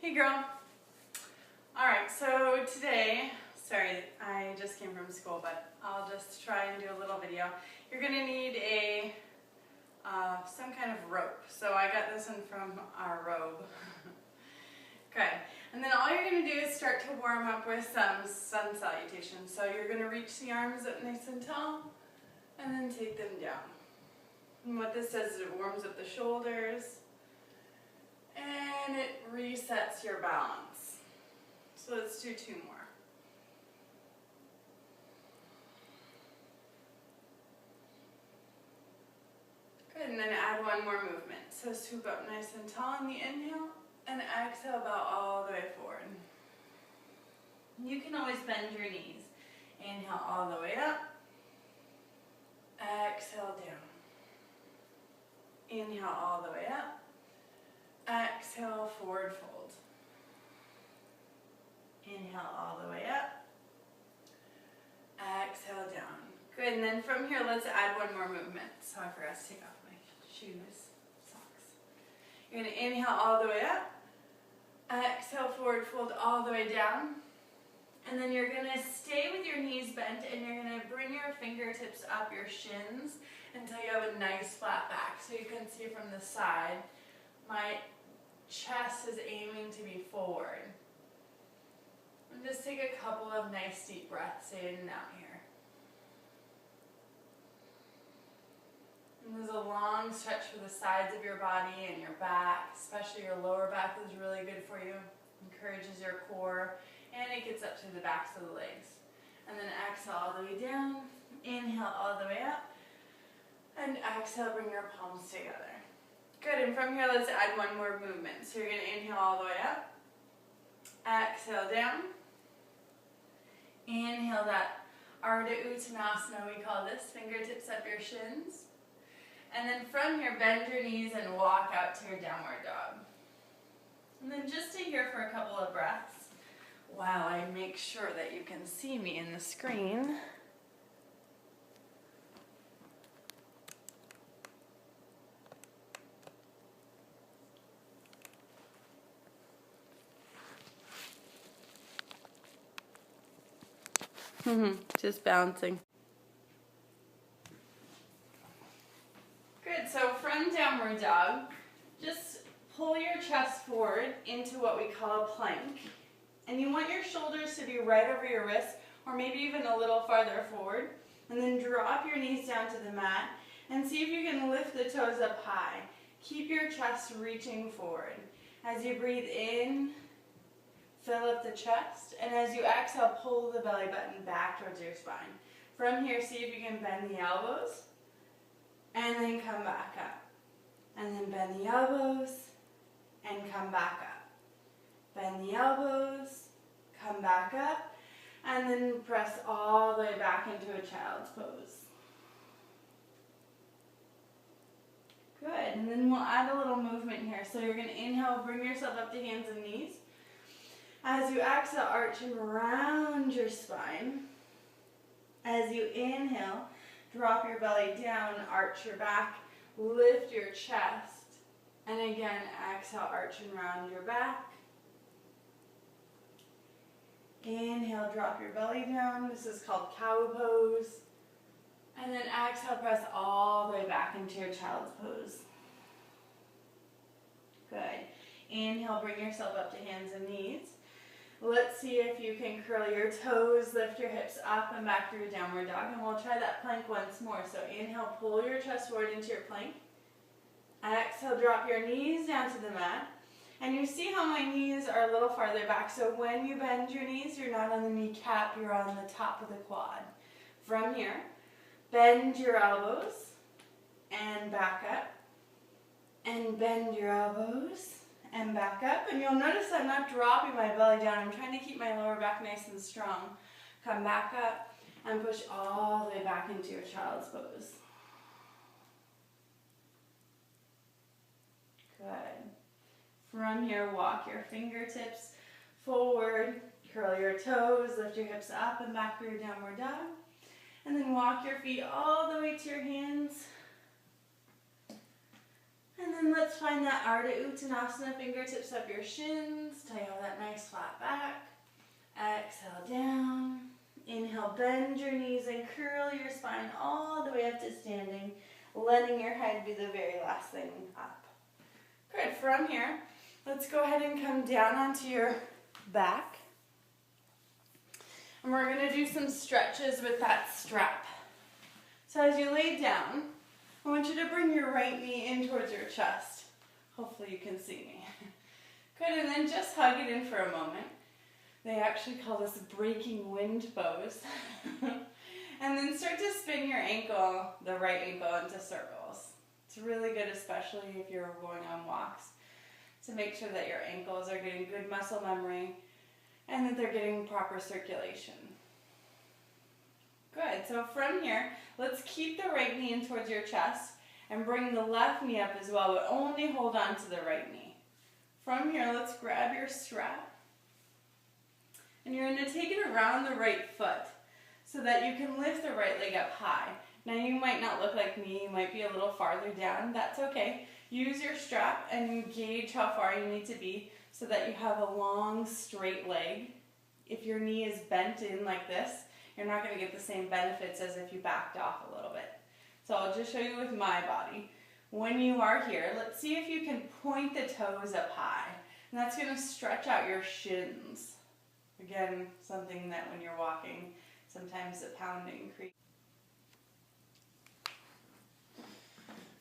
Hey girl. Alright, so today, sorry, I just came from school, but I'll just try and do a little video. You're going to need a some kind of rope. So I got this one from our robe. Okay, and then all you're going to do is start to warm up with some sun salutations. So you're going to reach the arms up nice and tall, and then take them down. And what this does is it warms up the shoulders, and it resets your balance. So let's do two more. Good, and then add one more movement. So swoop up nice and tall on the inhale, and exhale about all the way forward. You can always bend your knees. Inhale all the way up, exhale down. Inhale all the way up, exhale forward fold. Inhale all the way up, exhale down. Good, and then from here let's add one more movement. So I forgot to take off my shoes, socks. You're going to inhale all the way up, exhale forward fold all the way down, and then you're going to stay with your knees bent and you're going to bring your fingertips up your shins until you have a nice flat back. So you can see from the side, my chest is aiming to be forward. And just take a couple of nice deep breaths in and out here. And there's a long stretch for the sides of your body and your back, especially your lower back is really good for you. Encourages your core, and it gets up to the backs of the legs. And then exhale all the way down, inhale all the way up, and exhale, bring your palms together. Good, and from here let's add one more movement. So you're going to inhale all the way up, exhale down, inhale that Ardha Uttanasana we call this, fingertips up your shins. And then from here, bend your knees and walk out to your downward dog. And then just stay here for a couple of breaths while I make sure that you can see me in the screen. Just bouncing. Good, so from downward dog, just pull your chest forward into what we call a plank. And you want your shoulders to be right over your wrists, or maybe even a little farther forward. And then drop your knees down to the mat and see if you can lift the toes up high. Keep your chest reaching forward. As you breathe in, fill up the chest, and as you exhale, pull the belly button back towards your spine. From here, see if you can bend the elbows, and then come back up. And then bend the elbows, and come back up. Bend the elbows, come back up, and then press all the way back into a child's pose. Good, and then we'll add a little movement here. So you're going to inhale, bring yourself up to hands and knees. As you exhale, arch and round your spine. As you inhale, drop your belly down, arch your back, lift your chest. And again, exhale, arch and round your back. Inhale, drop your belly down. This is called cow pose. And then exhale, press all the way back into your child's pose. Good. Inhale, bring yourself up to hands and knees. Let's see if you can curl your toes, lift your hips up and back through a downward dog. And we'll try that plank once more. So inhale, pull your chest forward into your plank. Exhale, drop your knees down to the mat. And you see how my knees are a little farther back. So when you bend your knees, you're not on the kneecap, you're on the top of the quad. From here, bend your elbows and back up. And bend your elbows and back up. And you'll notice I'm not dropping my belly down. I'm trying to keep my lower back nice and strong. Come back up and push all the way back into your child's pose. Good. From here, walk your fingertips forward, curl your toes, lift your hips up and back through your downward dog. And then walk your feet all the way to your hands. And then then let's find that Ardha Uttanasana, fingertips up your shins, tie all that nice flat back. Exhale down. Inhale, bend your knees and curl your spine all the way up to standing, letting your head be the very last thing up. Good, from here, let's go ahead and come down onto your back. And we're gonna do some stretches with that strap. So as you lay down, I want you to bring your right knee in towards your chest. Hopefully you can see me. Good, and then just hug it in for a moment. They actually call this breaking wind pose. And then start to spin your ankle, the right ankle, into circles. It's really good, especially if you're going on walks, to make sure that your ankles are getting good muscle memory and that they're getting proper circulation. Good, so from here, let's keep the right knee in towards your chest and bring the left knee up as well, but only hold on to the right knee. From here, let's grab your strap. And you're going to take it around the right foot so that you can lift the right leg up high. Now you might not look like me, you might be a little farther down, that's okay. Use your strap and gauge how far you need to be so that you have a long, straight leg. If your knee is bent in like this, you're not going to get the same benefits as if you backed off a little bit. So I'll just show you with my body. When you are here, let's see if you can point the toes up high. And that's going to stretch out your shins. Again, something that when you're walking, sometimes the pounding creeps.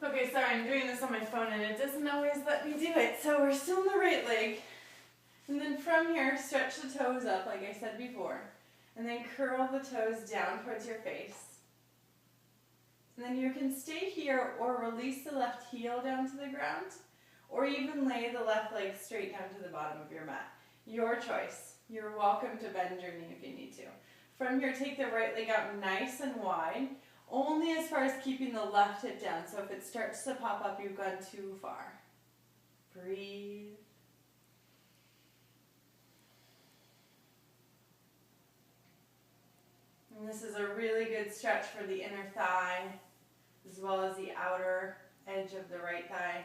Okay, sorry, I'm doing this on my phone and it doesn't always let me do it. So we're still in the right leg. And then from here, stretch the toes up like I said before. And then curl the toes down towards your face. And then you can stay here or release the left heel down to the ground, or even lay the left leg straight down to the bottom of your mat. Your choice. You're welcome to bend your knee if you need to. From here, take the right leg out nice and wide, only as far as keeping the left hip down. So if it starts to pop up, you've gone too far. Breathe. And this is a really good stretch for the inner thigh, as well as the outer edge of the right thigh.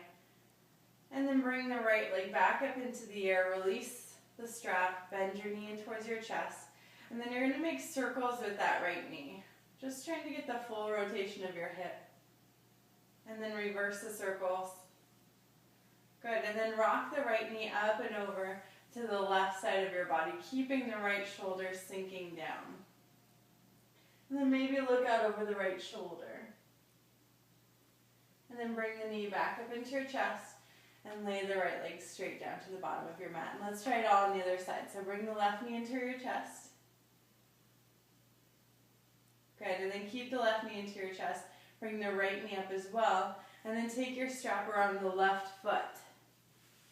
And then bring the right leg back up into the air, release the strap, bend your knee in towards your chest, and then you're going to make circles with that right knee. Just trying to get the full rotation of your hip. And then reverse the circles. Good, and then rock the right knee up and over to the left side of your body, keeping the right shoulder sinking down. And then maybe look out over the right shoulder. And then bring the knee back up into your chest and lay the right leg straight down to the bottom of your mat. And let's try it all on the other side. So bring the left knee into your chest. Good, and then keep the left knee into your chest. Bring the right knee up as well. And then take your strap around the left foot.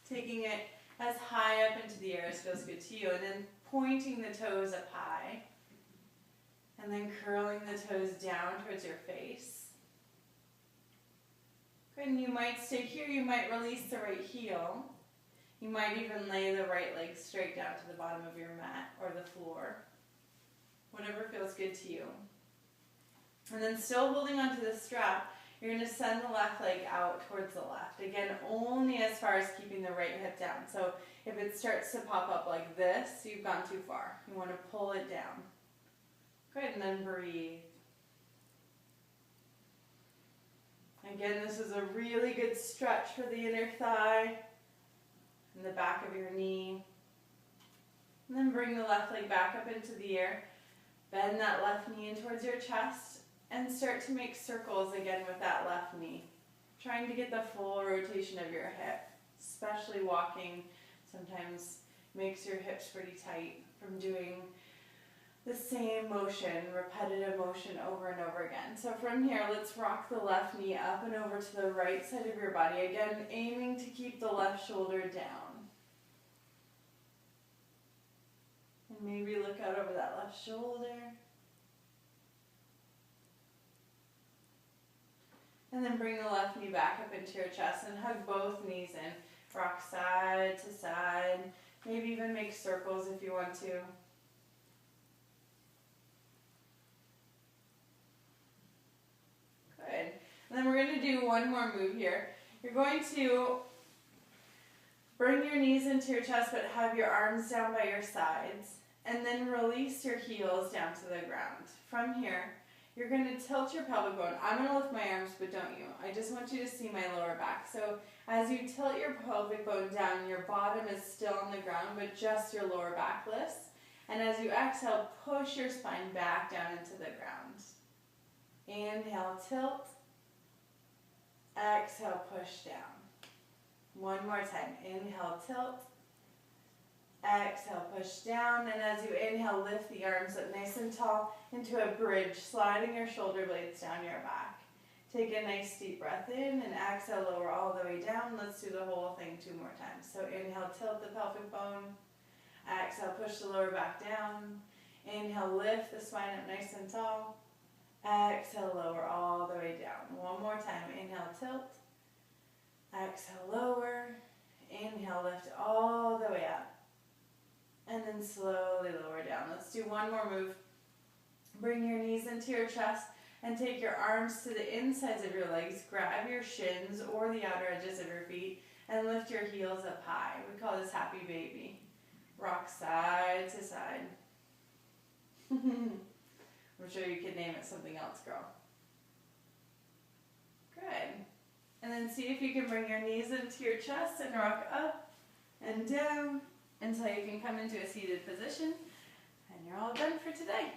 Taking it as high up into the air as feels good to you. And then pointing the toes up high. And then curling the toes down towards your face. Good, and you might stay here, you might release the right heel. You might even lay the right leg straight down to the bottom of your mat or the floor. Whatever feels good to you. And then still holding onto the strap, you're going to send the left leg out towards the left. Again, only as far as keeping the right hip down. So if it starts to pop up like this, you've gone too far. You want to pull it down. Good, and then breathe. Again, this is a really good stretch for the inner thigh and the back of your knee. And then bring the left leg back up into the air. Bend that left knee in towards your chest and start to make circles again with that left knee. Trying to get the full rotation of your hip, especially walking sometimes makes your hips pretty tight from doing the same motion, repetitive motion over and over again. So from here, let's rock the left knee up and over to the right side of your body. Again, aiming to keep the left shoulder down. And maybe look out over that left shoulder. And then bring the left knee back up into your chest and hug both knees in. Rock side to side. Maybe even make circles if you want to. Good. And then we're going to do one more move here. You're going to bring your knees into your chest, but have your arms down by your sides, and then release your heels down to the ground. From here, you're going to tilt your pelvic bone. I'm going to lift my arms, but don't you. I just want you to see my lower back. So as you tilt your pelvic bone down, your bottom is still on the ground, but just your lower back lifts. And as you exhale, push your spine back down into the ground. Inhale, tilt. Exhale, push down. One more time. Inhale, tilt. Exhale, push down. And as you inhale, lift the arms up nice and tall into a bridge, sliding your shoulder blades down your back. Take a nice deep breath in and exhale, lower all the way down. Let's do the whole thing 2 more times. So inhale, tilt the pelvic bone. Exhale, push the lower back down. Inhale, lift the spine up nice and tall. Exhale, lower all the way down. One more time. Inhale, tilt. Exhale, lower. Inhale, lift all the way up. And then slowly lower down. Let's do one more move. Bring your knees into your chest and take your arms to the insides of your legs. Grab your shins or the outer edges of your feet and lift your heels up high. We call this happy baby. Rock side to side. I'm sure you could name it something else, girl. Good. And then see if you can bring your knees into your chest and rock up and down until you can come into a seated position. And you're all done for today.